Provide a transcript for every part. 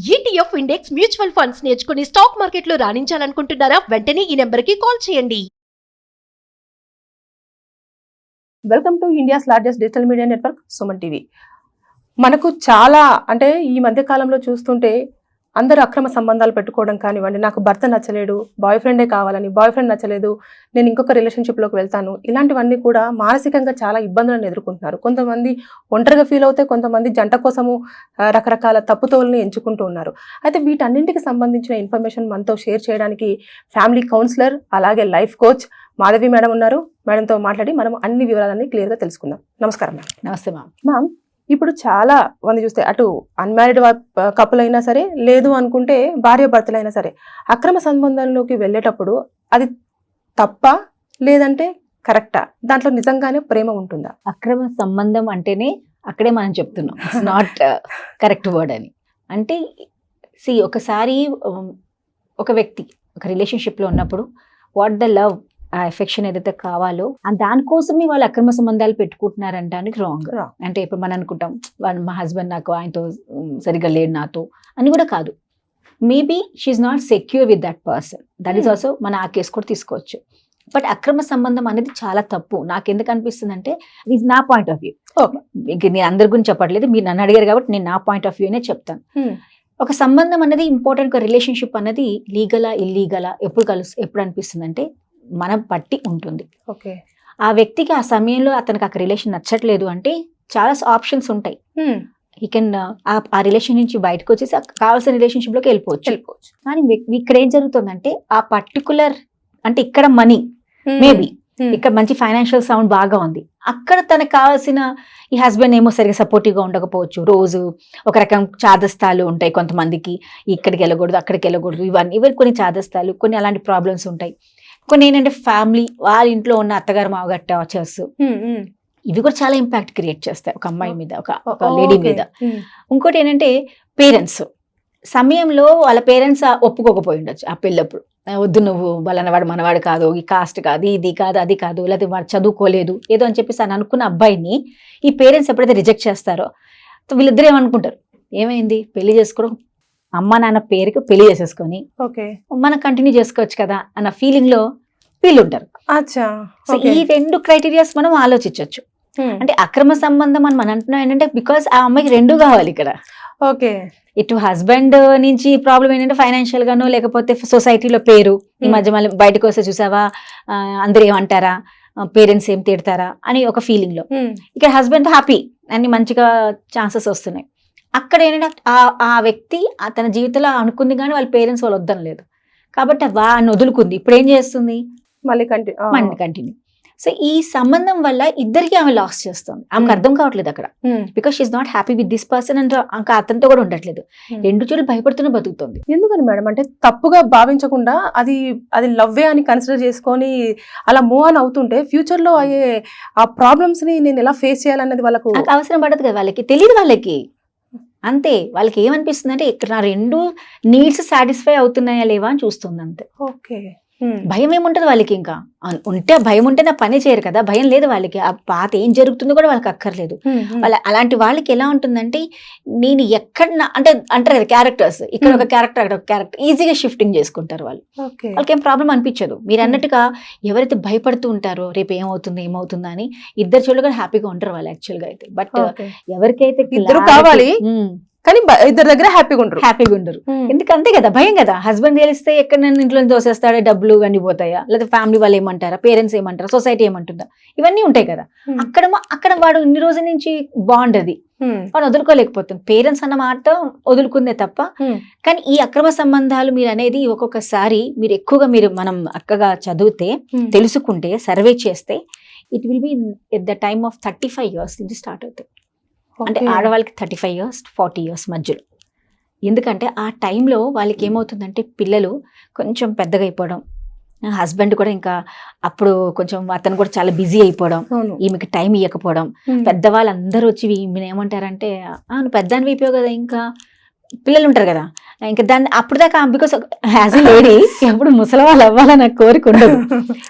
ETF index mutual funds నేర్చుకుని stock మార్కెట్లో రాణించాలనుకుంటున్నారా? వెంటనే ఈ నెంబర్కి కాల్ చేయండి. Welcome to India's largest digital media network Suman TV. మనకు చాలా అంటే ఈ మధ్య కాలంలో చూస్తుంటే అందరూ అక్రమ సంబంధాలు పెట్టుకోవడం కానివ్వండి, నాకు భర్త నచ్చలేడు, బాయ్ ఫ్రెండే కావాలని, బాయ్ ఫ్రెండ్ నచ్చలేదు, నేను ఇంకొక రిలేషన్షిప్లోకి వెళ్తాను, ఇలాంటివన్నీ కూడా మానసికంగా చాలా ఇబ్బందులను ఎదుర్కొంటున్నారు. కొంతమంది ఒంటరిగా ఫీల్ అవుతే, కొంతమంది జంట కోసము రకరకాల తప్పుతోలని ఎంచుకుంటూ ఉన్నారు. అయితే వీటన్నింటికి సంబంధించిన ఇన్ఫర్మేషన్ మనతో షేర్ చేయడానికి ఫ్యామిలీ కౌన్సిలర్ అలాగే లైఫ్ కోచ్ మాధవి మేడం ఉన్నారు. మేడంతో మాట్లాడి మనం అన్ని వివరాలన్నీ క్లియర్గా తెలుసుకుందాం. నమస్కారం మ్యామ్. నమస్తే మ్యామ్. మ్యామ్, ఇప్పుడు చాలా మంది చూస్తే అటు అన్మ్యారీడ్ కపుల్ అయినా సరే, లేదు అనుకుంటే భార్య భర్తలైనా సరే, అక్రమ సంబంధంలోకి వెళ్ళేటప్పుడు అది తప్ప లేదంటే కరెక్టా? దాంట్లో నిజంగానే ప్రేమ ఉంటుందా? అక్రమ సంబంధం అంటేనే అక్కడే మనం చెప్తున్నాం ఇట్స్ నాట్ కరెక్ట్ వర్డ్ అని. అంటే ఒకసారి ఒక వ్యక్తి ఒక రిలేషన్షిప్లో ఉన్నప్పుడు వాట్ ద లవ్, ఆ ఎఫెక్షన్ ఏదైతే కావాలో దానికోసమే వాళ్ళు అక్రమ సంబంధాలు పెట్టుకుంటున్నారంటానికి రాంగ్. అంటే ఇప్పుడు మనం అనుకుంటాం మా హస్బెండ్ నాకు ఆయనతో సరిగ్గా లేడు నాతో అని కూడా కాదు. Maybe she's not secure with that person. That is also మన ఆ కేసు కూడా తీసుకోవచ్చు. బట్ అక్రమ సంబంధం అనేది చాలా తప్పు. నాకు ఎందుకు అనిపిస్తుంది అంటే ఇది నా పాయింట్ ఆఫ్ వ్యూ. నేను అందరి గురించి చెప్పట్లేదు, మీరు నన్ను అడిగారు కాబట్టి నేను నా పాయింట్ ఆఫ్ వ్యూనే చెప్తాను. ఒక సంబంధం అనేది ఇంపార్టెంట్. ఒక రిలేషన్షిప్ అనేది లీగలా ఇల్లీగలా ఎప్పుడు అనిపిస్తుంది అంటే మనం బట్టి ఉంటుంది. ఓకే, ఆ వ్యక్తికి ఆ సమయంలో అతనికి ఆ రిలేషన్ నచ్చట్లేదు అంటే చాలా ఆప్షన్స్ ఉంటాయి. ఈ కెన్ ఆ రిలేషన్ నుంచి బయటకు వచ్చేసి కావాల్సిన రిలేషన్షిప్ లోకి వెళ్ళిపోవచ్చు. కానీ ఇక్కడ ఏం జరుగుతుందంటే ఆ పర్టికులర్ అంటే ఇక్కడ మనీ మేబీ ఇక్కడ మంచి ఫైనాన్షియల్ సౌండ్ బాగా ఉంది, అక్కడ తనకు కావాల్సిన ఈ హస్బెండ్ ఏమో సరిగ్గా సపోర్టివ్గా ఉండకపోవచ్చు. రోజు ఒక రకం చాదస్తాలు ఉంటాయి కొంతమందికి, ఇక్కడికి వెళ్ళకూడదు అక్కడికి వెళ్ళకూడదు, ఇవన్నీ కొన్ని చాదస్తాలు, కొన్ని అలాంటి ప్రాబ్లమ్స్ ఉంటాయి. కొన్ని ఏంటంటే ఫ్యామిలీ వాళ్ళ ఇంట్లో ఉన్న అత్తగారు మావగారు టార్చర్స్, ఇవి కూడా చాలా ఇంపాక్ట్ క్రియేట్ చేస్తాయి ఒక అమ్మాయి మీద, ఒక లేడీ మీద. ఇంకోటి ఏంటంటే పేరెంట్స్ సమయంలో వాళ్ళ పేరెంట్స్ ఒప్పుకోకపోయి ఉండొచ్చు ఆ పెళ్ళప్పుడు. వద్దు, నువ్వు వాళ్ళనవాడు మనవాడు కాదు, ఈ కాస్ట్ కాదు, ఇది కాదు, అది కాదు, లేకపోతే వాడు చదువుకోలేదు ఏదో అని చెప్పేసి అని అనుకున్న అబ్బాయిని ఈ పేరెంట్స్ ఎప్పుడైతే రిజెక్ట్ చేస్తారో వీళ్ళిద్దరు ఏమనుకుంటారు, ఏమైంది పెళ్లి చేసుకోవడం, అమ్మ నాన్న పేరుకి పెళ్లి చేసేసుకొని మనం కంటిన్యూ చేసుకోవచ్చు కదా అన్న ఫీలింగ్ లో వీళ్ళు ఉంటారు. సో ఈ రెండు క్రైటీరియాస్ మనం ఆలోచించవచ్చు. అంటే అక్రమ సంబంధం అని మనం అంటున్నాం ఏంటంటే బికాస్ ఆ అమ్మాయికి రెండు కావాలి ఇక్కడ. ఓకే, ఇటు హస్బెండ్ నుంచి ప్రాబ్లం ఏంటంటే ఫైనాన్షియల్ గానో లేకపోతే సొసైటీలో పేరు, ఈ మధ్య మళ్ళీ బయటకు వస్తే చూసావా అందరు ఏమంటారా, పేరెంట్స్ ఏం తిడతారా అని ఒక ఫీలింగ్ లో. ఇక్కడ హస్బెండ్ హ్యాపీ అన్ని మంచిగా ఛాన్సెస్ వస్తున్నాయి. అక్కడ ఏంటంటే ఆ వ్యక్తి తన జీవితంలో అనుకుంది కానీ వాళ్ళ పేరెంట్స్ వాళ్ళు వద్దనలేదు కాబట్టి వాడిని వదులుకుంది. ఇప్పుడు ఏం చేస్తుంది, మళ్ళీ కంటిన్యూ. సో ఈ సంబంధం వల్ల ఇద్దరికి ఆమె లాస్ చేస్తుంది. ఆమెకు అర్థం కావట్లేదు అక్కడ, because she's not happy with this person and ఇంకా అతనితో కూడా ఉండట్లేదు. రెండు చోట్ల భయపడుతూనే బతుకుతుంది. ఎందుకని మేడం? అంటే తప్పుగా భావించకుండా అది లవ్వే అని కన్సిడర్ చేసుకొని అలా మూవ్ ఆన్ అవుతుంటే ఫ్యూచర్ లో అయ్యే ఆ ప్రాబ్లమ్స్ ని నేను ఎలా ఫేస్ చేయాలన్నది వాళ్ళకు అవసరం పడదు కదా, వాళ్ళకి తెలియదు. వాళ్ళకి అంతే, వాళ్ళకి ఏమనిపిస్తుంది అంటే ఇక్కడ నా రెండు నీడ్స్ సాటిస్ఫై అవుతున్నాయా లేవా అని చూస్తుంది అంతే. ఓకే, భయం ఏముంటది వాళ్ళకి? ఇంకా ఉంటే భయం ఉంటే నా పని చేయరు కదా, భయం లేదు వాళ్ళకి. ఆ పాత ఏం జరుగుతుందో కూడా వాళ్ళకి అక్కర్లేదు. అలాంటి వాళ్ళకి ఎలా ఉంటుందంటే నేను ఎక్కడ అంటే అంటారు కదా క్యారెక్టర్స్, ఇక్కడ ఒక క్యారెక్టర్ అక్కడ ఒక క్యారెక్టర్, ఈజీగా షిఫ్టింగ్ చేసుకుంటారు వాళ్ళు. వాళ్ళకి ఏం ప్రాబ్లం అనిపించదు. మీరు అన్నట్టుగా ఎవరైతే భయపడుతూ ఉంటారో రేపు ఏమవుతుందా అని ఇద్దరు చోట్ల కూడా హ్యాపీగా ఉంటారు వాళ్ళు యాక్చువల్ గా అయితే. బట్ ఎవరికైతే ఇద్దరు కావాలి కానీ ఇద్దరు దగ్గర హ్యాపీగా ఉండరు. ఎందుకంతే కదా, భయం కదా. హస్బెండ్ తెలిస్తే ఎక్కడ నన్ను ఇంట్లో తోసేస్తాడా, డబ్బులు ఇవన్నీ పోతాయా, లేదా ఫ్యామిలీ వాళ్ళు ఏమంటారా, పేరెంట్స్ ఏమంటారా, సొసైటీ ఏమంటుందా, ఇవన్నీ ఉంటాయి కదా. అక్కడ వాడు ఇన్ని రోజుల నుంచి బాండ్ అది వాడు వదులుకోలేకపోతుంది. పేరెంట్స్ అన్న మాట వదులుకుందే తప్ప. కానీ ఈ అక్రమ సంబంధాలు మీరు అనేది ఒక్కొక్కసారి మీరు ఎక్కువగా మనం అక్కగా చదివితే తెలుసుకుంటే సర్వే చేస్తే it will be at the time of 35 years నుంచి స్టార్ట్ అవుతాయి. అంటే ఆడవాళ్ళకి 35 years 40 years మధ్యలో. ఎందుకంటే ఆ టైంలో వాళ్ళకి ఏమవుతుందంటే పిల్లలు కొంచెం పెద్దగా అయిపోవడం, హస్బెండ్ కూడా ఇంకా అప్పుడు కొంచెం అతను కూడా చాలా బిజీ అయిపోవడం, ఈమెకి టైం ఇవ్వకపోవడం, పెద్దవాళ్ళందరూ వచ్చి ఈమెను ఏమంటారంటే నువ్వు పెద్దాన్ని అయిపోయావు కదా, ఇంకా పిల్లలు ఉంటారు కదా, ఇంకా దాన్ని అప్పుడు దాకా బికాస్ యాజ్ ఎ లేడీ ఎప్పుడు ముసలి వాళ్ళు అవ్వాలని నాకు కోరిక ఉండదు.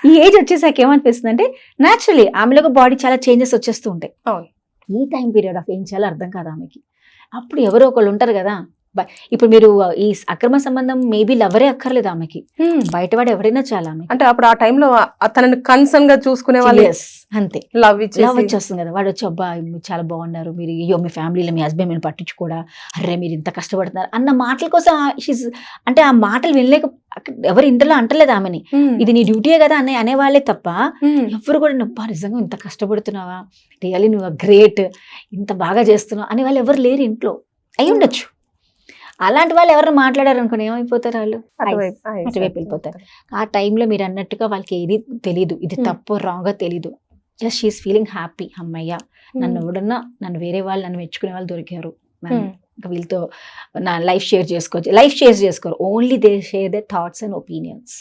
ఈ ఏజ్ వచ్చేసాక ఏమనిపిస్తుంది అంటే న్యాచురలీ ఆమెలో బాడీ చాలా చేంజెస్ వచ్చేస్తూ ఉంటాయి. ఈ టైం పీరియడ్ ఆఫ్ ఏం చేయాలో అర్థం కాదు ఆమెకి. అప్పుడు ఎవరో ఒకళ్ళు ఉంటారు కదా, ఇప్పుడు మీరు ఈ అక్రమ సంబంధం మేబీ లవరే అక్కర్లేదు ఆమెకి, బయటవాడు ఎవరైనా చాలా ఆమె. అంటే అప్పుడు ఆ టైంలో తనని కన్సర్న్ గా చూసుకునే వాళ్ళు అంతే లవ్ వచ్చేస్తుంది కదా. వాడు వచ్చి అబ్బా చాలా బాగున్నారు మీరు, అయ్యో మీ ఫ్యామిలీలో మీ హస్బెండ్ మీరు పట్టించుకోడా, అరే మీరు ఇంత కష్టపడుతున్నారు అన్న మాటల కోసం అంటే ఆ మాటలు వినలేక ఎవరు ఇంటర్లో అంటలేదు ఆమెని, ఇది నీ డ్యూటీయే కదా అనేవాళ్ళే తప్ప ఎవరు కూడా నువ్వు నిజంగా ఇంత కష్టపడుతున్నావా, రియల్లీ నువ్వు గ్రేట్, ఇంత బాగా చేస్తున్నావు అనే వాళ్ళు ఎవరు లేరు ఇంట్లో. అయి ఉండొచ్చు. అలాంటి వాళ్ళు ఎవరైనా మాట్లాడారు అనుకోండి ఏమైపోతారు, వాళ్ళు అటువైపు వెళ్ళిపోతారు. ఆ టైంలో మీరు అన్నట్టుగా వాళ్ళకి ఏది తెలీదు, ఇది తప్పో రాంగో తెలీదు. జస్ట్ షీఈస్ ఫీలింగ్ హ్యాపీ, అమ్మయ్య నన్ను ఎవడన్నా నన్ను వేరే వాళ్ళు నన్ను మెచ్చుకునే వాళ్ళు దొరికారు, ఇంకా వీళ్ళతో నా లైఫ్ షేర్ చేసుకోరు. Only they share they thoughts and opinions.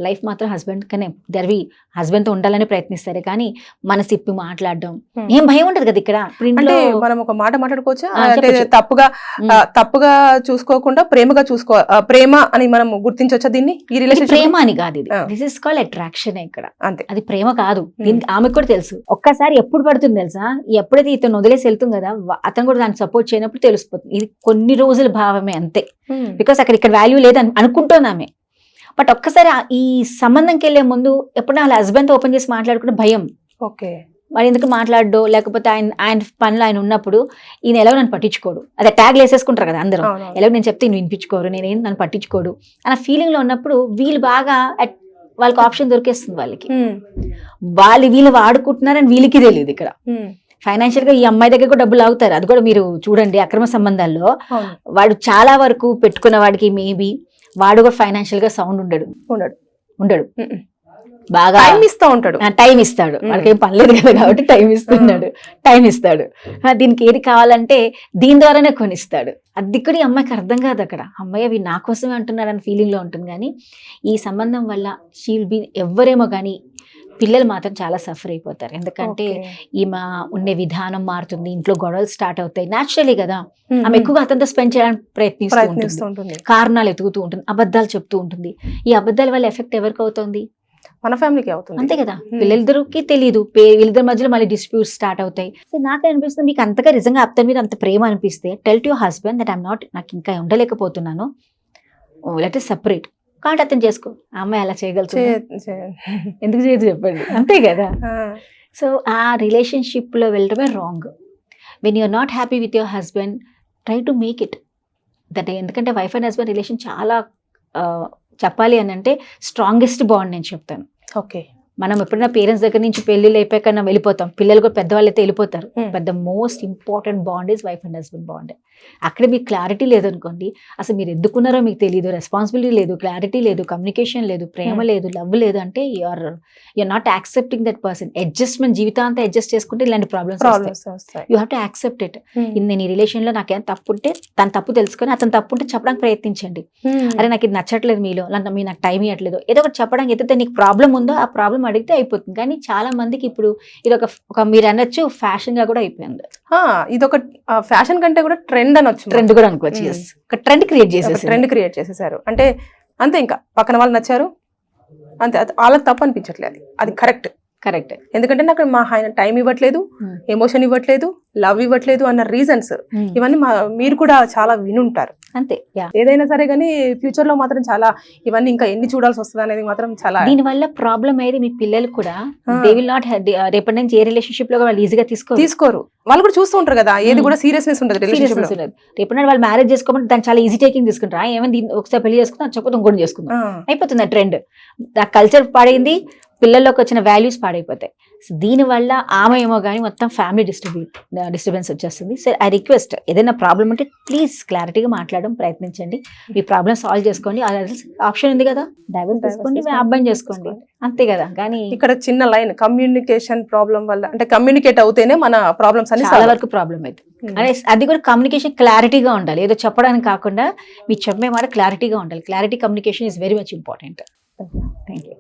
Life మాత్రం హస్బెండ్ తో ఉండాలని ప్రయత్నిస్తారు, కానీ మనసు ఇప్పి మాట్లాడడం ఏం భయం ఉంటది కదా ఇక్కడ. అంటే మనం ఒక మాట మాట్లాడుకోవచ్చు, తప్పుగా చూసుకోకుండా ప్రేమగా ప్రేమ అని మనం గుర్తించవచ్చా దీన్ని? ఈ రిలేషన్ ప్రేమ అని కాదు, ఇది దిస్ ఇస్ కాల్డ్ అట్రాక్షన్ ఇక్కడ. అంతే, అది ప్రేమ కాదు. దీనికి ఆమెకు కూడా తెలుసు. ఒక్కసారి ఎప్పుడు పడుతుంది తెలుసా, ఎప్పుడైతే ఇతను వదిలేసి వెళ్తుంది కదా, అతను కూడా దాన్ని సపోర్ట్ చేయనప్పుడు తెలిసిపోతుంది. ఇది కొన్ని రోజుల భావమే అంతే, బికాస్ ఇక్కడ వాల్యూ లేదని అనుకుంటోంది ఆమె. బట్ ఒక్కసారి ఈ సంబంధంకి వెళ్లే ముందు ఎప్పుడైనా వాళ్ళ హస్బెండ్ తో ఓపెన్ చేసి మాట్లాడుకునే భయం. ఓకే, మరి ఎందుకు మాట్లాడో, లేకపోతే ఆయన పనులు ఆయన ఉన్నప్పుడు ఈయన ఎలాగో నన్ను పట్టించుకోడు, అదే ట్యాగ్లు వేసేసుకుంటారు కదా అందరూ, ఎలాగో నేను చెప్తే ఈయన వినిపించుకోరు, నేనేం నన్ను పట్టించుకోడు అన్న ఫీలింగ్ లో ఉన్నప్పుడు వీళ్ళు బాగా వాళ్ళకి ఆప్షన్ దొరికేస్తుంది. వీళ్ళు వాడుకుంటున్నారని వీళ్ళకి తెలియదు. ఇక్కడ ఫైనాన్షియల్ గా ఈ అమ్మాయి దగ్గర కూడా డబ్బులు ఆగుతారు, అది కూడా మీరు చూడండి. అక్రమ సంబంధాల్లో వాడు చాలా వరకు పెట్టుకున్న వాడికి మేబీ వాడు కూడా ఫైనాన్షియల్ గా సౌండ్ ఉండడు బాగా టైం ఇస్తాడు. వాడికి ఏం పనిలేదు కదా కాబట్టి టైం ఇస్తాడు. దీనికి ఏది కావాలంటే దీని ద్వారానే కొనిస్తాడు. అది కూడా ఈ అమ్మాయికి అర్థం కాదు. అక్కడ అమ్మాయి అవి నా కోసమే అంటున్నాడు అని ఫీలింగ్ లో ఉంటుంది. కానీ ఈ సంబంధం వల్ల షీల్ బి ఎవరేమో కానీ పిల్లలు మాత్రం చాలా సఫర్ అయిపోతారు. ఎందుకంటే ఈమె ఉండే విధానం మారుతుంది, ఇంట్లో గొడవలు స్టార్ట్ అవుతాయి. న్యాచురలీ కదా, ఆమె ఎక్కువగా అతనితో స్పెండ్ చేయడానికి ప్రయత్నిస్తూ ఉంటుంది, కారణాలు ఎతుకుతూ ఉంటుంది, అబద్ధాలు చెప్తూ ఉంటుంది. ఈ అబద్ధాల వల్ల ఎఫెక్ట్ ఎవరికి అవుతుంది? మన ఫ్యామిలీకి అవుతుంది. అంతే కదా, పిల్లలిద్దరికి తెలియదు, వీళ్ళిద్దరి మధ్యలో మళ్ళీ డిస్ప్యూట్స్ స్టార్ట్ అవుతాయి. సో నాకు అనిపిస్తుంది, మీకు అంతగా నిజంగా అతని మీద అంత ప్రేమ అనిపిస్తే tell to your husband that I'm not, నాకు ఇంకా ఉండలేకపోతున్నాను, లెట్ us సెపరేట్. కాబట్టి అతను చేసుకో. ఆ అమ్మాయి అలా చేయగలుగుతుంది, ఎందుకు చేయదు చెప్పండి, అంతే కదా. సో ఆ రిలేషన్షిప్ లో వెళ్ళడమే wrong. When you're not happy with your husband, try to make it that. ఎందుకంటే వైఫ్ అండ్ హస్బెండ్ రిలేషన్ చాలా చెప్పాలి అని అంటే స్ట్రాంగెస్ట్ బాండ్ నేను చెప్తాను. ఓకే, మనం ఎప్పుడైనా పేరెంట్స్ దగ్గర నుంచి పెళ్లిళ్ళు అయిపోయాకన్నా వెళ్ళిపోతాం, పిల్లలు కూడా పెద్దవాళ్ళు అయితే వెళ్ళిపోతారు. But the most important bond is wife and husband bond. అక్కడ మీకు క్లారిటీ లేదనుకోండి, అసలు మీరు ఎందుకున్నారో మీకు తెలియదు, రెస్పాన్సిబిలిటీ లేదు, క్లారిటీ లేదు, కమ్యూనికేషన్ లేదు, ప్రేమ లేదు, లవ్ లేదు అంటే you're not accepting that person. Adjustment, జీవితాంతా అడ్జస్ట్ చేసుకుంటే ఇలాంటి ప్రాబ్లమ్స్ వస్తాయి. You have to accept it. నేను ఈ రిలేషన్ లో నాకేం తప్పు ఉంటే తను తప్పు తెలుసుకొని అతను తప్పు ఉంటే చెప్పడానికి ప్రయత్నించండి. అరే నాకు ఇది నచ్చట్లేదు మీలో, మీరు నాకు టైం ఇవ్వట్లేదు, ఏదో ఒకటి చెప్పడానికి ఎత్తితే నీకు ప్రాబ్లం ఉందో ఆ ప్రాబ్లం అడిగితే అయిపోతుంది. కానీ చాలా మందికి ఇప్పుడు ఇది ఒక మీరు అనొచ్చు ఫ్యాషన్ గా కూడా అయిపోయింది. ఇది ఒక ఫ్యాషన్ కంటే కూడా ట్రెండ్ అనొచ్చు, ట్రెండ్ కూడా అనుకోవచ్చు. ఒక ట్రెండ్ క్రియేట్ చేసేసారు. అంటే అంతే, ఇంకా పక్కన వాళ్ళు నచ్చారు అంతే, వాళ్ళకి తప్పు అనిపించట్లేదు, అది కరెక్ట్. ఎందుకంటే నాకు మా ఆయన టైం ఇవ్వట్లేదు, ఎమోషన్ ఇవ్వట్లేదు, లవ్ ఇవ్వట్లేదు అన్న రీజన్స్ ఇవన్నీ మీరు కూడా చాలా వినుంటారు. అంతే, ఏదైనా సరే కానీ ఫ్యూచర్ లో మాత్రం చాలా ఇవన్నీ ఇంకా ఎన్ని చూడాల్సి వస్తుంది అనేది మాత్రం చాలా. దీని వల్ల ప్రాబ్లం అయ్యేది మీ పిల్లలు కూడా, దే విల్ నాట్ రేపటి నుంచి ఏ రిలేషన్షిప్ లో వాళ్ళు ఈజీగా తీసుకోరు. వాళ్ళు కూడా చూస్తూ ఉంటారు కదా, ఏది కూడా సీరియస్నెస్ ఉంటుంది రిలేషన్షిప్ లో. రేపటి వాళ్ళు మ్యారేజ్ చేసుకోమని దాన్ని చాలా ఈజీ టేకింగ్ తీసుకుంటారు. ఏమైనా ఒకసారి పెళ్లి చేసుకుంటాం, చెప్పకపోతే ఇంకోటి చేసుకుందాం, అయిపోతుంది ఆ ట్రెండ్. ఆ కల్చర్ పాడైంది, పిల్లల్లోకి వచ్చిన వాల్యూస్ పాడైపోతాయి. సో దీనివల్ల ఆమె ఏమో కానీ మొత్తం ఫ్యామిలీ డిస్టర్బెన్స్ వచ్చేస్తుంది. సో ఐ రిక్వెస్ట్, ఏదైనా ప్రాబ్లం ఉంటే ప్లీజ్ క్లారిటీగా మాట్లాడడం ప్రయత్నించండి. మీ ప్రాబ్లమ్ సాల్వ్ చేసుకోండి. ఆప్షన్ ఉంది కదా, డైవర్స్ తీసుకోండి, అబ్బాయి చేసుకోండి, అంతే కదా. కానీ ఇక్కడ చిన్న లైన్, కమ్యూనికేషన్ ప్రాబ్లం వల్ల, అంటే కమ్యూనికేట్ అవుతేనే మన ప్రాబ్లమ్స్ అన్ని చాలా వరకు ప్రాబ్లం అవుతుంది. అది కూడా కమ్యూనికేషన్ క్లారిటీగా ఉండాలి, ఏదో చెప్పడానికి కాకుండా మీ చెప్పే మాట క్లారిటీగా ఉండాలి. Clarity communication is very much important. Thank you.